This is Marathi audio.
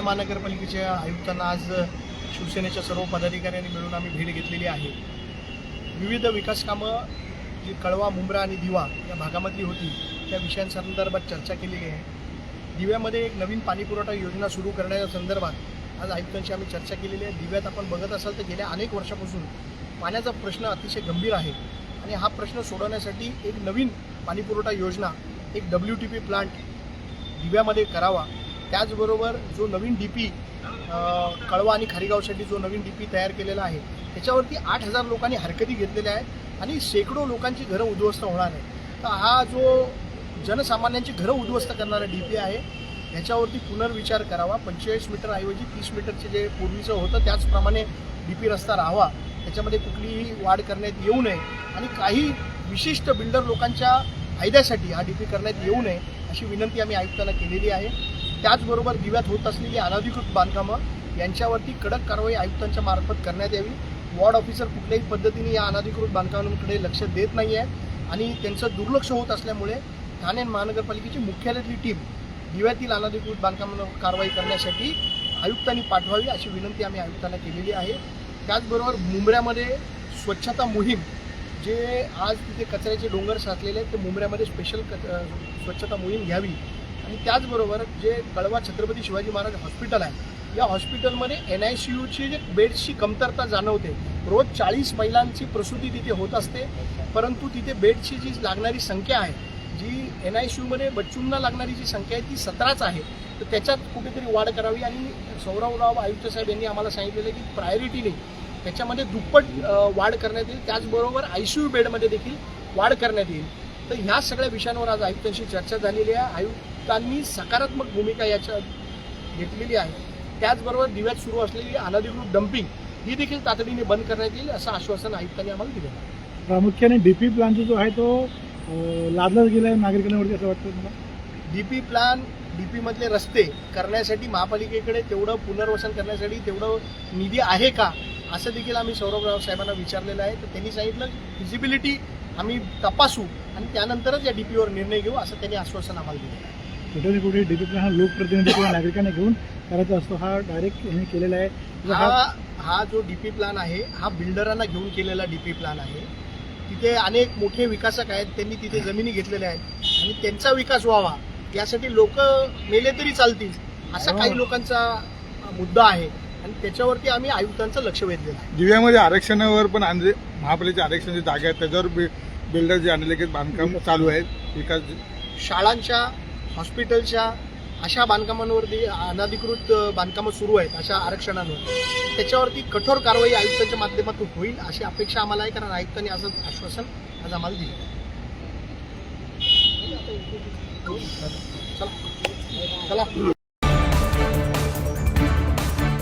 महानगरपालिकेच्या आयुक्तांना आज शिवसेनेच्या सर्व पदाधिकाऱ्यांनी मिळून आम्ही भेट घेतलेली आहे। विविध विकास कामं जी कळवा, मुंब्रा आणि दिवा या भागामधली होती त्या विषयांसंदर्भात चर्चा केलेली आहे। दिव्यामध्ये एक नवीन पाणीपुरवठा योजना सुरू करण्याच्या संदर्भात आज आयुक्तांशी आम्ही चर्चा केलेली आहे। दिव्यात आपण बघत असाल तर गेल्या अनेक वर्षापासून पाण्याचा प्रश्न अतिशय गंभीर आहे आणि हा प्रश्न सोडवण्यासाठी एक नवीन पाणीपुरवठा योजना, एक WTP प्लांट दिव्यामध्ये करावा। त्याचबरोबर जो नवीन DP कळवा आणि खारीगावसाठी जो नवीन DP तयार केलेला आहे त्याच्यावरती 8000 लोकांनी हरकती घेतलेल्या आहेत आणि शेकडो लोकांची घरं उद्ध्वस्त होणार आहे। तर हा जो जनसामान्यांची घरं उद्ध्वस्त करणारा DP आहे याच्यावरती पुनर्विचार करावा। 45 मीटर ऐवजी 30 मीटरचे जे पूर्वीचं होतं त्याचप्रमाणे DP रस्ता राहावा, त्याच्यामध्ये कुठलीही वाढ करण्यात येऊ नये आणि काही विशिष्ट बिल्डर लोकांच्या फायद्यासाठी हा DP करण्यात येऊ नये अशी विनंती आम्ही आयुक्तांना केलेली आहे। त्याचबरोबर दिव्यात होत असलेली अनधिकृत बांधकामं यांच्यावरती कडक कारवाई आयुक्तांच्या मार्फत करण्यात यावी। वॉर्ड ऑफिसर कुठल्याही पद्धतीने या अनधिकृत बांधकामांकडे लक्ष देत नाही आहे आणि त्यांचं दुर्लक्ष होत असल्यामुळे ठाणे महानगरपालिकेची मुख्यालयातली टीम दिव्यातील अनधिकृत बांधकामांवर कारवाई करण्यासाठी आयुक्तांनी पाठवावी अशी विनंती आम्ही आयुक्तांना केलेली आहे। त्याचबरोबर मुंब्र्यामध्ये स्वच्छता मोहीम, जे आज तिथे कचऱ्याचे डोंगर साचलेले आहेत ते मुंब्र्यामध्ये स्पेशल स्वच्छता मोहीम घ्यावी आणि त्याचबरोबर जे कळवा छत्रपती शिवाजी महाराज हॉस्पिटल आहे या हॉस्पिटलमध्ये NICUची जे बेड्सची कमतरता जाणवते। रोज 40 महिलांची प्रसूती तिथे होत असते, परंतु तिथे बेडची जी लागणारी संख्या आहे, जी NICUमध्ये बच्चूंना लागणारी जी संख्या आहे ती 17च आहे। तर त्याच्यात कुठेतरी वाढ करावी आणि सौरवराव आयुक्त साहेब यांनी आम्हाला सांगितलेलं की प्रायोरिटीने त्याच्यामध्ये दुप्पट वाढ करण्यात येईल। त्याचबरोबर ICU बेडमध्ये देखील वाढ करण्यात येईल। तर ह्या सगळ्या विषयांवर आज आयुक्तांशी चर्चा झालेली आहे। आयुक्तांनी सकारात्मक भूमिका याच्यात घेतलेली आहे। त्याचबरोबर दिव्यात सुरू असलेली अनधिकृत डम्पिंग ही देखील तातडीने बंद करण्यात येईल असं आश्वासन आयुक्तांनी आम्हाला दिलं आहे। प्रामुख्याने DP प्लान जो आहे तो लादलाच गेला आहे नागरिकांवरती असं वाटतं मला। DP प्लान, DP मधले रस्ते करण्यासाठी महापालिकेकडे तेवढं पुनर्वसन करण्यासाठी तेवढं निधी आहे का असं देखील आम्ही सौरभराव साहेबांना विचारलेलं आहे। तर त्यांनी सांगितलं फिजिबिलिटी आम्ही तपासू आणि त्यानंतरच या DPवर निर्णय घेऊ असं त्यांनी आश्वासन आम्हाला दिलं आहे। कुठे कुठे DP प्लान हा लोकप्रतिनिधी किंवा नागरिकांना घेऊन करायचा असतो, हा डायरेक्ट यांनी केलेला आहे। हा जो DP प्लान आहे हा बिल्डरांना घेऊन केलेला DP प्लान आहे। तिथे अनेक मोठे विकासक आहेत, त्यांनी तिथे जमिनी घेतलेल्या आहेत आणि त्यांचा विकास व्हावा यासाठी लोक मेले तरी चालतील असा काही लोकांचा मुद्दा आहे आणि त्याच्यावरती आम्ही आयुक्तांचं लक्ष वेधलेलं आहे। दिव्यामध्ये आरक्षणावर पण महापालिकेच्या आरक्षणाची जागा आहेत त्याच्यावर बिल्डर जे अनधिकृत बांधकाम चालू आहेत, विकास शाळांच्या, हॉस्पिटलच्या अशा बांधकामांवरती अनधिकृत बांधकामं सुरू आहेत अशा आरक्षणांवर त्याच्यावरती कठोर कारवाई आयुक्तांच्या माध्यमातून होईल अशी अपेक्षा आम्हाला आहे, कारण आयुक्तांनी असं आश्वासन आज आम्हाला दिलं। चला